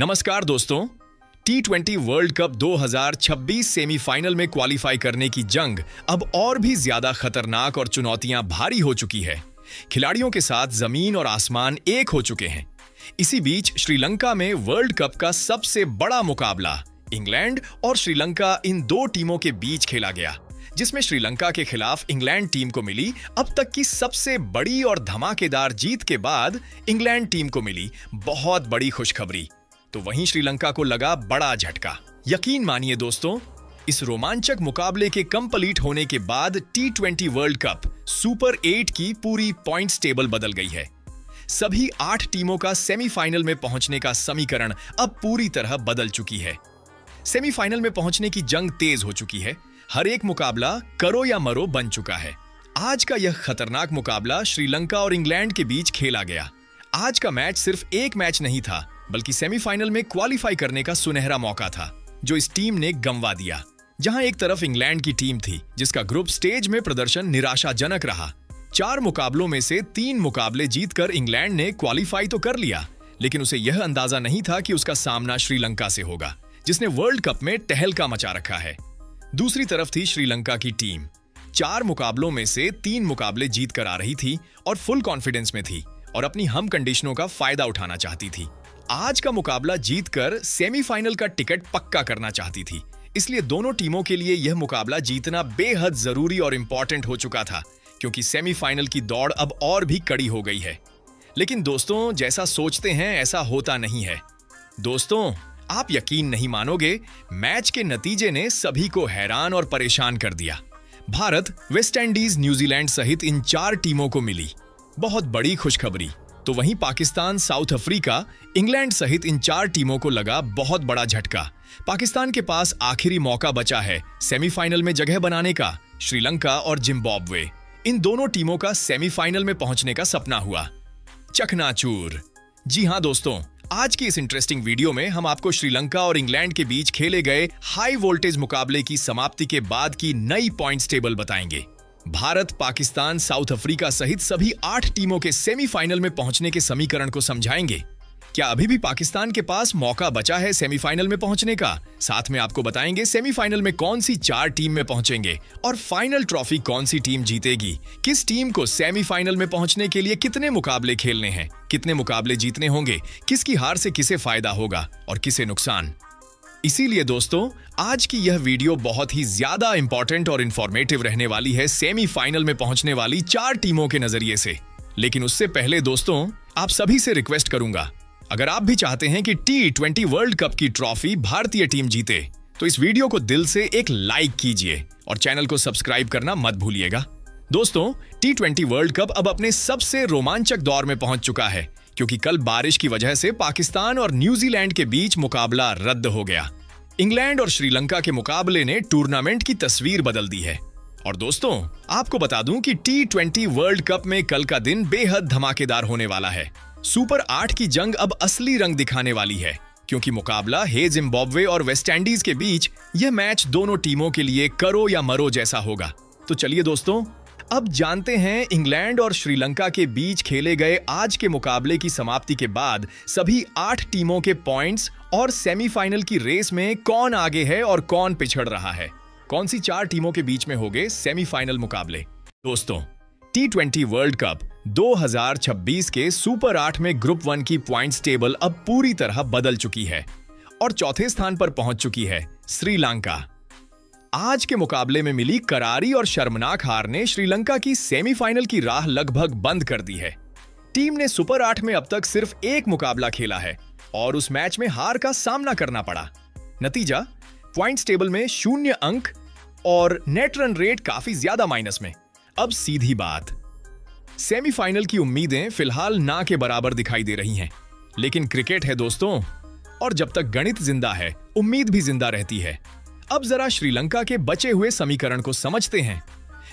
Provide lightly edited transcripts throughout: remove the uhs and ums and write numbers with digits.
नमस्कार दोस्तों। T20 world cup 2026 semifinal में क्वालिफाई करने की जंग अब और भी ज्यादा खतरनाक और चुनौतियां भारी हो चुकी है। खिलाड़ियों के साथ जमीन और आसमान एक हो चुके हैं। इसी बीच श्रीलंका में वर्ल्ड कप का सबसे बड़ा मुकाबला इंग्लैंड और श्रीलंका इन दो टीमों के बीच खेला गया, जिसमें श्रीलंका के खिलाफ इंग्लैंड टीम को मिली अब तक की सबसे बड़ी और धमाकेदार जीत के बाद इंग्लैंड टीम को मिली बहुत बड़ी खुशखबरी, तो वहीं श्रीलंका को लगा बड़ा झटका। यकीन मानिए दोस्तों, इस रोमांचक मुकाबले के कंप्लीट होने के बाद T20 वर्ल्ड कप सुपर 8 की पूरी पॉइंट्स टेबल बदल गई है। सभी 8 टीमों का सेमीफाइनल में पहुंचने का समीकरण अब पूरी तरह बदल चुकी है। सेमीफाइनल में पहुंचने की जंग तेज हो चुकी है। हर एक मुकाबला करो या मरो बन चुका है। आज का यह खतरनाक मुकाबला श्रीलंका और इंग्लैंड के बीच खेला गया। आज का मैच सिर्फ एक मैच नहीं था, बल्कि सेमीफाइनल में क्वालिफाई करने का सुनहरा मौका था, जो इस टीम ने गंवा दिया। जहां एक तरफ इंग्लैंड की टीम थी, जिसका ग्रुप स्टेज में प्रदर्शन निराशाजनक रहा। 4 मुकाबलों में से 3 मुकाबले जीतकर इंग्लैंड ने क्वालिफाई तो कर लिया, लेकिन उसे यह अंदाजा नहीं था कि उसका सामना श्रीलंका से होगा, जिसने वर्ल्ड कप में तहलका मचा रखा है। दूसरी तरफ थी श्रीलंका की टीम। 4 मुकाबलों में से 3 मुकाबले जीत कर आ रही थी और फुल कॉन्फिडेंस में थी और अपनी हम कंडीशनों का फायदा उठाना चाहती थी। आज का मुकाबला जीतकर सेमीफाइनल का टिकट पक्का करना चाहती थी। इसलिए दोनों टीमों के लिए यह मुकाबला जीतना बेहद जरूरी और इंपॉर्टेंट हो चुका था, क्योंकि सेमीफाइनल की दौड़ अब और भी कड़ी हो गई है। लेकिन दोस्तों, जैसा सोचते हैं ऐसा होता नहीं है। दोस्तों, आप यकीन नहीं मानोगे, मैच के नतीजे ने सभी को हैरान और परेशान कर दिया। भारत, वेस्ट इंडीज, न्यूजीलैंड सहित इन 4 टीमों को मिली बहुत बड़ी खुशखबरी, तो वहीं पाकिस्तान, साउथ अफ्रीका, इंग्लैंड सहित इन 4 टीमों को लगा बहुत बड़ा झटका। पाकिस्तान के पास आखिरी मौका बचा है सेमीफाइनल में जगह बनाने का। श्रीलंका और जिम्बाब्वे, इन दोनों टीमों का सेमीफाइनल में पहुंचने का सपना हुआ चकनाचूर। जी हां दोस्तों, आज की इस इंटरेस्टिंग वीडियो में हम आपको श्रीलंका और इंग्लैंड के बीच खेले गए हाई वोल्टेज मुकाबले की समाप्ति के बाद की नई पॉइंट्स टेबल बताएंगे। भारत, पाकिस्तान, साउथ अफ्रीका सहित सभी 8 टीमों के सेमीफाइनल में पहुंचने के समीकरण को समझाएंगे। क्या अभी भी पाकिस्तान के पास मौका बचा है सेमीफाइनल में पहुंचने का? साथ में आपको बताएंगे सेमीफाइनल में कौन सी 4 टीम में पहुंचेंगे और फाइनल ट्रॉफी कौन सी टीम जीतेगी। किस टीम को सेमीफाइनल में पहुंचने के लिए कितने मुकाबले खेलने हैं, कितने मुकाबले जीतने होंगे, किसकी हार से किसे फायदा होगा और किसे नुकसान। इसीलिए दोस्तों, आज की यह वीडियो बहुत ही ज्यादा इंपॉर्टेंट और इंफॉर्मेटिव रहने वाली है सेमीफाइनल में पहुंचने वाली 4 टीमों के नजरिए से। लेकिन उससे पहले दोस्तों, आप सभी से रिक्वेस्ट करूंगा, अगर आप भी चाहते हैं कि T20 वर्ल्ड कप की ट्रॉफी भारतीय टीम जीते, तो इस वीडियो को दिल से एक लाइक कीजिए और चैनल को सब्सक्राइब करना मत भूलिएगा। दोस्तों, T20 वर्ल्ड कप अब अपने सबसे रोमांचक दौर में पहुंच चुका है, क्योंकि कल बारिश की वजह से पाकिस्तान और न्यूजीलैंड के बीच मुकाबला रद्द हो गया। इंग्लैंड और श्रीलंका के मुकाबले ने टूर्नामेंट की तस्वीर बदल दी है। और दोस्तों, आपको बता दूं कि T20 वर्ल्ड कप में कल का दिन बेहद धमाकेदार होने वाला है। सुपर 8 की जंग अब असली रंग दिखाने वाली है, क्योंकि मुकाबला है जिम्बाब्वे और वेस्ट इंडीज के बीच। यह मैच दोनों टीमों के लिए करो या मरो जैसा होगा। तो चलिए दोस्तों, अब जानते हैं इंग्लैंड और श्रीलंका के बीच खेले गए आज के मुकाबले की समाप्ति के बाद सभी 8 टीमों के पॉइंट्स और सेमीफाइनल की रेस में कौन आगे है और कौन पिछड़ रहा है। कौन सी 4 टीमों के बीच में होंगे सेमीफाइनल मुकाबले। दोस्तों, T20 वर्ल्ड कप 2026 के सुपर 8 में ग्रुप 1 की पॉइंट्स टेबल अब पूरी तरह बदल चुकी है और चौथे स्थान पर पहुंच चुकी है श्रीलंका। आज के मुकाबले में मिली करारी और शर्मनाक हार ने श्रीलंका की सेमीफाइनल की राह लगभग बंद कर दी है। टीम ने सुपर 8 में अब तक सिर्फ एक मुकाबला खेला है और उस मैच में हार का सामना करना पड़ा। नतीजा, पॉइंट्स टेबल में 0 अंक और नेट रन रेट काफी ज्यादा माइनस में। अब सीधी बात, सेमीफाइनल की उम्मीदें फिलहाल ना के बराबर दिखाई दे रही हैं, लेकिन क्रिकेट है दोस्तों, और जब तक गणित जिंदा है, उम्मीद भी जिंदा रहती है। अब जरा श्रीलंका के बचे हुए समीकरण को समझते हैं।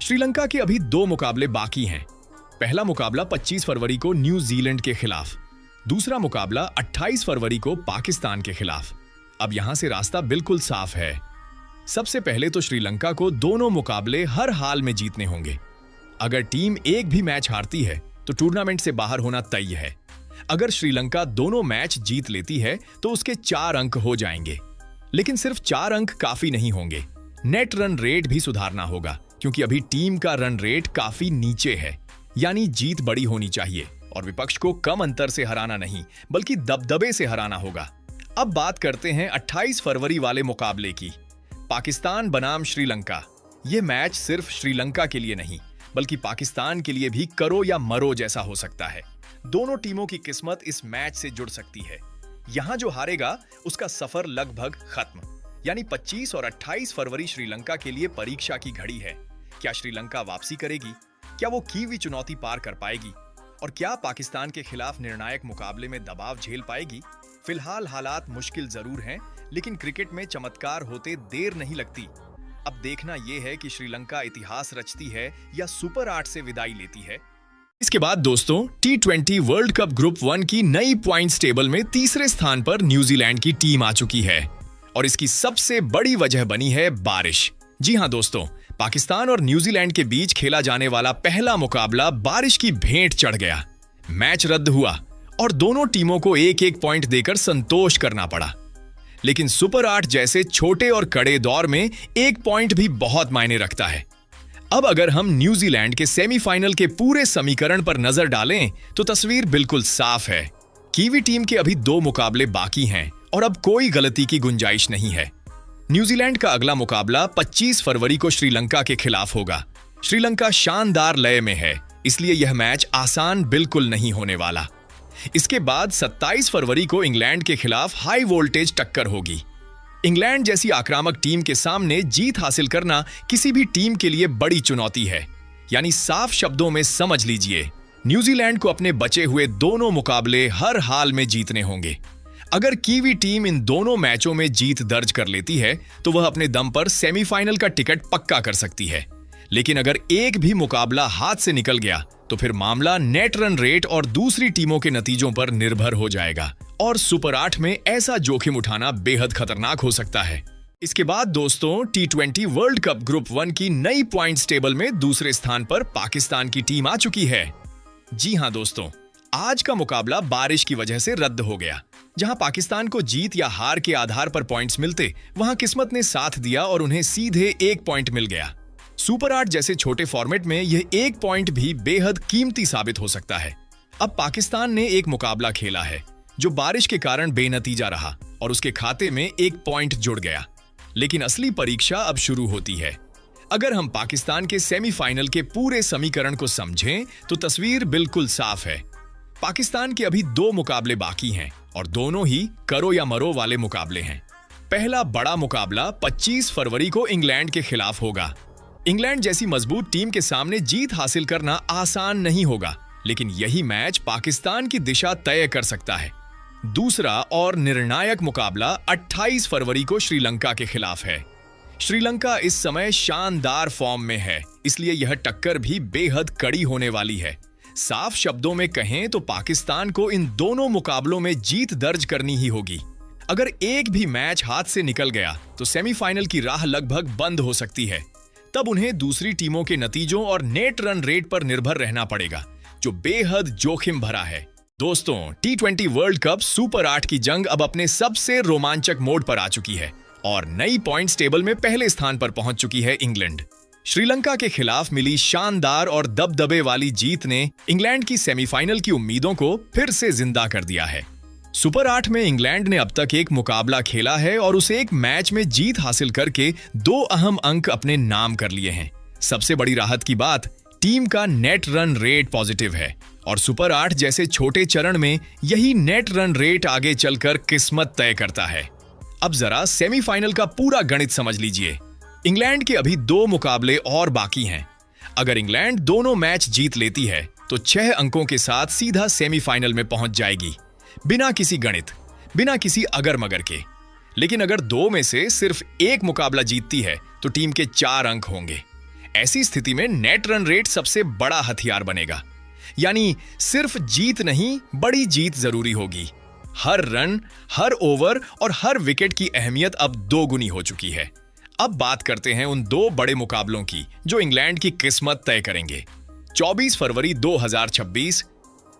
श्रीलंका के अभी 2 मुकाबले बाकी हैं। पहला मुकाबला 25 फरवरी को न्यूजीलैंड के खिलाफ, दूसरा मुकाबला 28 फरवरी को पाकिस्तान के खिलाफ। अब यहां से रास्ता बिल्कुल साफ है। सबसे पहले तो श्रीलंका को दोनों मुकाबले हर हाल में जीतने होंगे। अगर टीम एक भी मैच हारती है तो टूर्नामेंट से बाहर होना तय है। अगर श्रीलंका दोनों मैच जीत लेती है तो उसके 4 अंक हो जाएंगे। लेकिन सिर्फ 4 अंक काफी नहीं होंगे, नेट रन रेट भी सुधारना होगा, क्योंकि अभी टीम का रन रेट काफी नीचे है। यानी जीत बड़ी होनी चाहिए और विपक्ष को कम अंतर से हराना नहीं, बल्कि दबदबे से हराना होगा। अब बात करते हैं 28 फरवरी वाले मुकाबले की। पाकिस्तान बनाम श्रीलंका। यह मैच सिर्फ श्रीलंका के लिए नहीं, बल्कि पाकिस्तान के लिए भी करो या मरो जैसा हो सकता है। दोनों टीमों की किस्मत इस मैच से जुड़ सकती है। यहां जो हारेगा उसका सफर लगभग खत्म। यानी 25 और 28 फरवरी श्रीलंका के लिए परीक्षा की घड़ी है। क्या श्रीलंका वापसी करेगी? क्या वो कीवी चुनौती पार कर पाएगी? और क्या पाकिस्तान के खिलाफ निर्णायक मुकाबले में दबाव झेल पाएगी? फिलहाल हालात मुश्किल जरूर हैं, लेकिन क्रिकेट में चमत्कार होते देर नहीं लगती। अब देखना यह है कि श्रीलंका इतिहास रचती है या सुपर 8 से विदाई लेती है। इसके बाद दोस्तों, T20 वर्ल्ड कप ग्रुप 1 की नई पॉइंट्स टेबल में तीसरे स्थान पर न्यूजीलैंड की टीम आ चुकी है और इसकी सबसे बड़ी वजह बनी है बारिश। जी हां दोस्तों, पाकिस्तान और न्यूजीलैंड के बीच खेला जाने वाला पहला मुकाबला बारिश की भेंट चढ़ गया। मैच रद्द हुआ और दोनों टीमों को एक एक पॉइंट देकर संतोष करना पड़ा। लेकिन सुपर 8 जैसे छोटे और कड़े दौर में एक पॉइंट भी बहुत मायने रखता है। अब अगर हम न्यूजीलैंड के सेमीफाइनल के पूरे समीकरण पर नजर डालें तो तस्वीर बिल्कुल साफ है। कीवी टीम के अभी 2 मुकाबले बाकी हैं और अब कोई गलती की गुंजाइश नहीं है। न्यूजीलैंड का अगला मुकाबला 25 फरवरी को श्रीलंका के खिलाफ होगा। श्रीलंका शानदार लय में है, इसलिए यह मैच आसान बिल्कुल नहीं होने वाला। इसके बाद 27 फरवरी को इंग्लैंड के खिलाफ हाई वोल्टेज टक्कर होगी। इंग्लैंड जैसी आक्रामक टीम के सामने जीत हासिल करना किसी भी टीम के लिए बड़ी चुनौती है। यानी साफ शब्दों में समझ लीजिए, न्यूजीलैंड को अपने बचे हुए दोनों मुकाबले हर हाल में जीतने होंगे। अगर कीवी टीम इन दोनों मैचों में जीत दर्ज कर लेती है तो वह अपने दम पर सेमीफाइनल का टिकट पक्का कर सकती है। लेकिन अगर एक भी मुकाबला हाथ से निकल गया तो फिर मामला नेट रन रेट और दूसरी टीमों के नतीजों पर निर्भर हो जाएगा और सुपर 8 में ऐसा जोखिम उठाना बेहद खतरनाक हो सकता है। इसके बाद दोस्तों, T20 वर्ल्ड कप ग्रुप 1 की नई पॉइंट्स टेबल में दूसरे स्थान पर पाकिस्तान की टीम आ चुकी है। जी हां दोस्तों, आज का मुकाबला बारिश की वजह से रद्द हो गया। जहां पाकिस्तान को जीत या हार के आधार पर पॉइंट्स मिलते, वहां किस्मत ने साथ दिया और उन्हें सीधे 1 पॉइंट मिल गया। सुपर 8 जैसे छोटे फॉर्मेट में यह 1 पॉइंट भी बेहद कीमती साबित हो सकता है। अब पाकिस्तान ने एक मुकाबला खेला है जो बारिश के कारण बेनतीजा रहा और उसके खाते में 1 पॉइंट जुड़ गया। लेकिन असली परीक्षा अब शुरू होती है। अगर हम पाकिस्तान के सेमीफाइनल के पूरे समीकरण को समझें तो तस्वीर बिल्कुल साफ है। पाकिस्तान के अभी 2 मुकाबले बाकी हैं और दोनों ही करो या मरो वाले मुकाबले हैं। पहला बड़ा मुकाबला 25 फरवरी को इंग्लैंड के खिलाफ होगा। इंग्लैंड जैसी मजबूत टीम के सामने जीत हासिल करना आसान नहीं होगा, लेकिन यही मैच पाकिस्तान की दिशा तय कर सकता है। दूसरा और निर्णायक मुकाबला 28 फरवरी को श्रीलंका के खिलाफ है। श्रीलंका इस समय शानदार फॉर्म में है, इसलिए यह टक्कर भी बेहद कड़ी होने वाली है। साफ शब्दों में कहें तो पाकिस्तान को इन दोनों मुकाबलों में जीत दर्ज करनी ही होगी। अगर एक भी मैच हाथ से निकल गया तो सेमीफाइनल की राह लगभग बंद हो सकती है। तब उन्हें दूसरी टीमों के नतीजों और नेट रन रेट पर निर्भर रहना पड़ेगा, जो बेहद जोखिम भरा है। दोस्तों, T20 वर्ल्ड कप सुपर 8 की जंग अब अपने सबसे रोमांचक मोड पर आ चुकी है और नई पॉइंट्स टेबल में पहले स्थान पर पहुंच चुकी है इंग्लैंड। श्रीलंका के खिलाफ मिली शानदार और दबदबे वाली जीत ने इंग्लैंड की सेमीफाइनल की उम्मीदों को फिर से जिंदा कर दिया है। सुपर 8 में इंग्लैंड ने अब तक एक मुकाबला खेला है और उस एक मैच में जीत हासिल करके 2 अहम अंक अपने नाम कर लिए हैं। सबसे बड़ी राहत की बात, टीम का नेट रन रेट पॉजिटिव है और सुपर 8 जैसे छोटे चरण में यही नेट रन रेट आगे चलकर किस्मत तय करता है। अब जरा सेमीफाइनल का पूरा गणित समझ लीजिए। इंग्लैंड के अभी 2 मुकाबले और बाकी हैं। अगर इंग्लैंड दोनों मैच जीत लेती है तो 6 अंकों के साथ सीधा सेमीफाइनल में पहुंच जाएगी, बिना किसी गणित, बिना किसी अगर मगर के। लेकिन अगर 2 में से सिर्फ 1 मुकाबला जीतती है तो टीम के 4 अंक होंगे। ऐसी स्थिति में नेट रन रेट सबसे बड़ा हथियार बनेगा। यानी सिर्फ जीत नहीं, बड़ी जीत जरूरी होगी। हर रन, हर ओवर और हर विकेट की अहमियत अब 2 गुनी हो चुकी है। अब बात करते हैं उन 2 बड़े मुकाबलों की जो इंग्लैंड की किस्मत तय करेंगे। 24 फरवरी 2026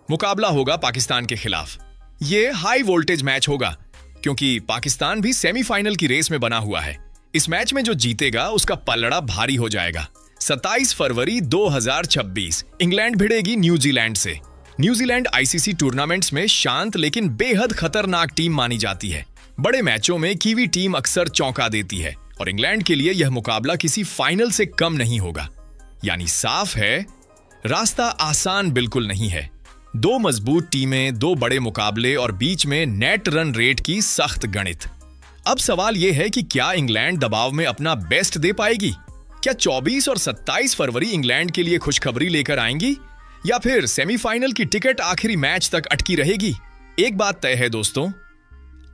मुकाबला होगा पाकिस्तान के खिलाफ। ये हाई वोल्टेज मैच होगा क्योंकि पाकिस्तान भी सेमीफाइनल की रेस में बना हुआ है। इस मैच में जो जीतेगा उसका पलड़ा भारी हो जाएगा। 27 फरवरी 2026 इंग्लैंड भिड़ेगी न्यूजीलैंड से। न्यूजीलैंड आईसीसी टूर्नामेंट्स में शांत लेकिन बेहद खतरनाक टीम मानी जाती है। बड़े मैचों में कीवी टीम अक्सर चौंका देती है और इंग्लैंड के लिए यह मुकाबला किसी फाइनल से कम नहीं होगा। यानी साफ है, रास्ता आसान बिल्कुल नहीं है। दो मजबूत टीमें, दो बड़े मुकाबले और बीच में नेट रन रेट की सख्त गणित। अब सवाल यह है कि क्या इंग्लैंड दबाव में अपना बेस्ट दे पाएगी? क्या 24 और 27 फरवरी इंग्लैंड के लिए खुशखबरी लेकर आएंगी या फिर सेमीफाइनल की टिकट आखिरी मैच तक अटकी रहेगी? एक बात तय है दोस्तों,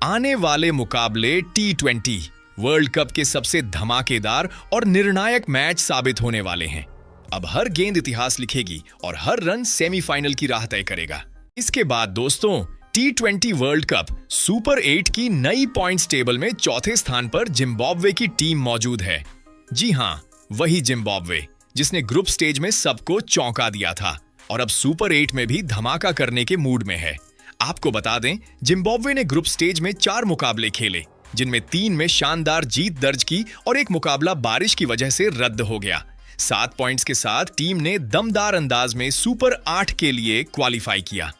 आने वाले मुकाबले T20 वर्ल्ड कप के सबसे धमाकेदार और निर्णायक मैच साबित होने वाले हैं। अब हर गेंद इतिहास लिखेगी और हर रन सेमीफाइनल की राह तय करेगा। इसके बाद दोस्तों, T20 वर्ल्ड कप सुपर 8 की नई पॉइंट्स टेबल में चौथे स्थान पर जिम्बाब्वे की टीम मौजूद है। जी हां, वही जिम्बाब्वे जिसने ग्रुप स्टेज में सबको चौंका दिया था और अब सुपर 8 में भी धमाका करने के मूड में है। आपको बता दें, जिम्बाब्वे ने ग्रुप स्टेज में 4 मुकाबले खेले, जिनमें 3 में शानदार जीत दर्ज की और एक मुकाबला बारिश की वजह से रद्द हो गया। 7 पॉइंट्स के साथ टीम ने दमदार अंदाज में सुपर 8 के लिए क्वालिफाई किया।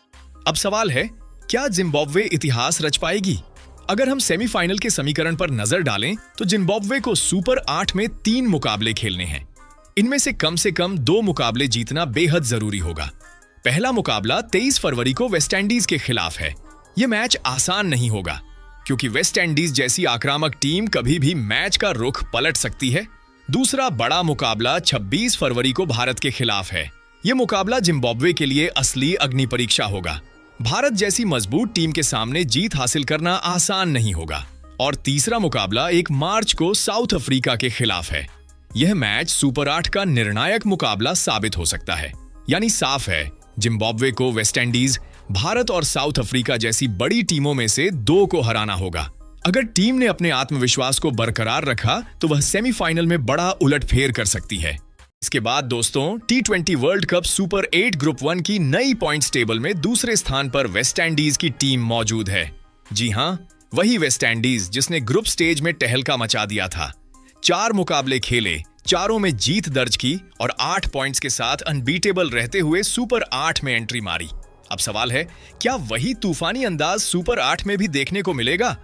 अब सवाल है, क्या जिम्बाब्वे इतिहास रच पाएगी? अगर हम सेमीफाइनल के समीकरण पर नजर डालें तो जिम्बाब्वे को सुपर 8 में 3 मुकाबले खेलने हैं। इनमें से कम 2 मुकाबले जीतना बेहद जरूरी होगा। पहला मुकाबला 23 फरवरी को वेस्टइंडीज के खिलाफ है। यह मैच आसान नहीं होगा क्योंकि वेस्टइंडीज जैसी आक्रामक टीम कभी भी मैच का रुख पलट सकती है। दूसरा बड़ा मुकाबला 26 फरवरी को भारत के खिलाफ है। यह मुकाबला जिम्बाब्वे के लिए असली अग्नि परीक्षा होगा। भारत जैसी मजबूत टीम के सामने जीत हासिल करना आसान नहीं होगा। और तीसरा मुकाबला 1 मार्च को साउथ अफ्रीका के खिलाफ है। यह मैच सुपर 8 का निर्णायक मुकाबला साबित हो सकता है। यानी साफ है, जिम्बाब्वे को वेस्टइंडीज, भारत और साउथ अफ्रीका जैसी बड़ी टीमों में से 2 को हराना होगा। अगर टीम ने अपने आत्मविश्वास को बरकरार रखा तो वह सेमीफाइनल में बड़ा उलटफेर कर सकती है। इसके बाद दोस्तों, T20 world cup super 8 group 1 की नई पॉइंट्स टेबल में दूसरे स्थान पर वेस्टइंडीज की टीम मौजूद है। जी हां, वही वेस्टइंडीज जिसने ग्रुप स्टेज में टहलका मचा दिया था। 4 मुकाबले खेले, चारों में जीत दर्ज की और 8 पॉइंट्स के साथ अनबीटेबल रहते हुए सुपर 8 में एंट्री मारी। अब सवाल है, क्या वही तूफानी अंदाज सुपर 8 में भी देखने को मिलेगा?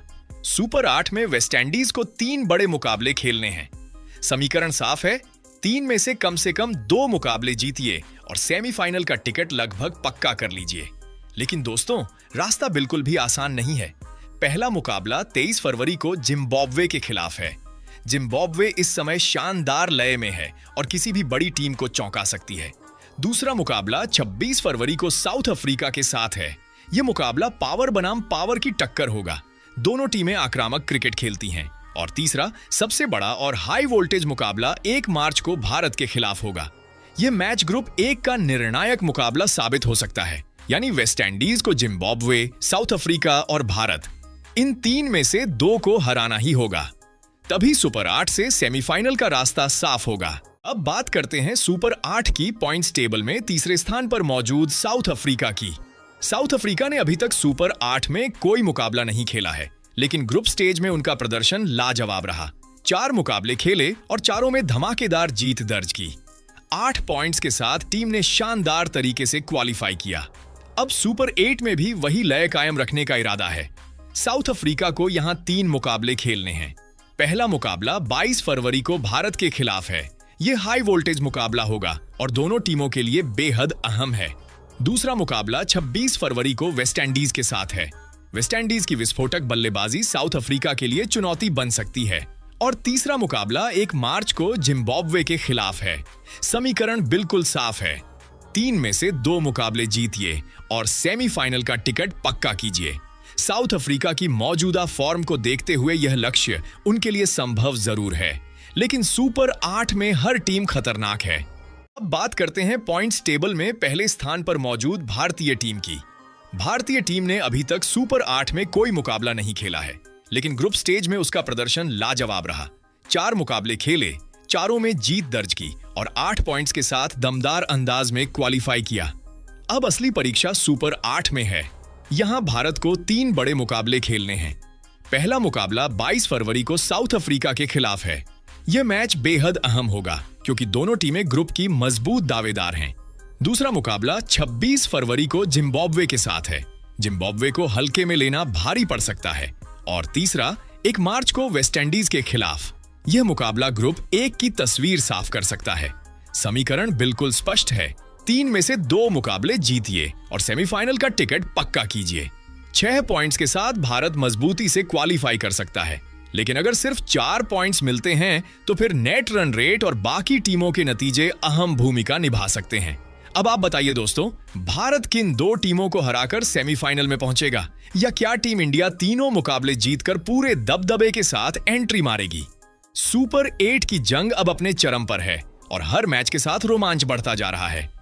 सुपर 8 में वेस्टइंडीज को 3 बड़े मुकाबले खेलने हैं। समीकरण साफ है, 3 में से कम 2 मुकाबले जीतिए और सेमीफाइनल का टिकट लगभग पक्का कर लीजिए। लेकिन दोस्तों, रास्ता बिल्कुल भी आसान नहीं है। पहला मुकाबला 23 फरवरी को जिम्बाब्वे के खिलाफ है। जिम्बाब्वे इस समय शानदार लय में है और किसी भी बड़ी टीम को चौंका सकती है। दूसरा मुकाबला 26 फरवरी को साउथ अफ्रीका के साथ है। यह मुकाबला पावर बनाम पावर की टक्कर होगा। दोनों टीमें आक्रामक क्रिकेट खेलती हैं। और तीसरा सबसे बड़ा और हाई वोल्टेज मुकाबला 1 मार्च को भारत के खिलाफ होगा। यह मैच ग्रुप 1 का निर्णायक मुकाबला साबित हो सकता है। यानी वेस्टइंडीज को जिम्बाब्वे, साउथ अफ्रीका और भारत, इन 3 में से 2 को हराना ही होगा। तभी सुपर 8 से सेमीफाइनल का रास्ता साफ होगा। अब बात करते हैं सुपर 8 की पॉइंट्स टेबल में तीसरे स्थान पर मौजूद साउथ अफ्रीका की। साउथ अफ्रीका ने अभी तक सुपर 8 में कोई मुकाबला नहीं खेला है, लेकिन ग्रुप स्टेज में उनका प्रदर्शन लाजवाब रहा। 4 मुकाबले खेले और चारों में धमाकेदार जीत दर्ज की। 8 पॉइंट्स के साथ टीम ने शानदार तरीके से क्वालिफाई किया। अब सुपर 8 में भी वही लय कायम रखने का इरादा है। साउथ अफ्रीका को यहां 3 मुकाबले खेलने हैं। पहला मुकाबला 22 फरवरी को भारत के खिलाफ है। यह हाई वोल्टेज मुकाबला होगा और दोनों टीमों के लिए बेहद अहम है। दूसरा मुकाबला 26 फरवरी को वेस्टइंडीज के साथ है। वेस्टइंडीज की विस्फोटक बल्लेबाजी साउथ अफ्रीका के लिए चुनौती बन सकती है। और तीसरा मुकाबला 1 मार्च को जिम्बाब्वे के खिलाफ है। समीकरण बिल्कुल साफ है, 3 में से 2 मुकाबले जीतिए और सेमीफाइनल का टिकट पक्का कीजिए। साउथ अफ्रीका की मौजूदा फॉर्म को देखते हुए यह लक्ष्य उनके लिए संभव जरूर है, लेकिन सुपर 8 में हर टीम खतरनाक है। अब बात करते हैं पॉइंट्स टेबल में पहले स्थान पर मौजूद भारतीय टीम की। भारतीय टीम ने अभी तक सुपर 8 में कोई मुकाबला नहीं खेला है, लेकिन ग्रुप स्टेज में उसका प्रदर्शन लाजवाब रहा। 4 मुकाबले खेले, चारों में जीत दर्ज की और 8 पॉइंट्स के साथ दमदार अंदाज में क्वालिफाई किया। अब असली परीक्षा सुपर 8 में है। यहाँ भारत को 3 बड़े मुकाबले खेलने हैं। पहला मुकाबला 22 फरवरी को साउथ अफ्रीका के खिलाफ है। यह मैच बेहद अहम होगा क्योंकि दोनों टीमें ग्रुप की मजबूत दावेदार हैं। दूसरा मुकाबला 26 फरवरी को जिम्बाब्वे के साथ है। जिम्बाब्वे को हल्के में लेना भारी पड़ सकता है। और तीसरा 1 मार्च को वेस्टइंडीज के खिलाफ। यह मुकाबला ग्रुप 1 की तस्वीर साफ कर सकता है। समीकरण बिल्कुल स्पष्ट है। 3 में से 2 मुकाबले जीतिए और सेमीफाइनल का टिकट पक्का कीजिए। 6 पॉइंट्स के साथ भारत मजबूती से क्वालिफाई कर सकता है, लेकिन अगर सिर्फ 4 पॉइंट्स मिलते हैं तो फिर नेट रन रेट और बाकी टीमों के नतीजे अहम भूमिका निभा सकते हैं। अब आप बताइए दोस्तों, भारत किन 2 टीमों को हराकर सेमीफाइनल में पहुंचेगा, या क्या टीम इंडिया तीनों मुकाबले जीतकर पूरे दबदबे के साथ एंट्री मारेगी? सुपर 8 की जंग अब अपने चरम पर है और हर मैच के साथ रोमांच बढ़ता जा रहा है।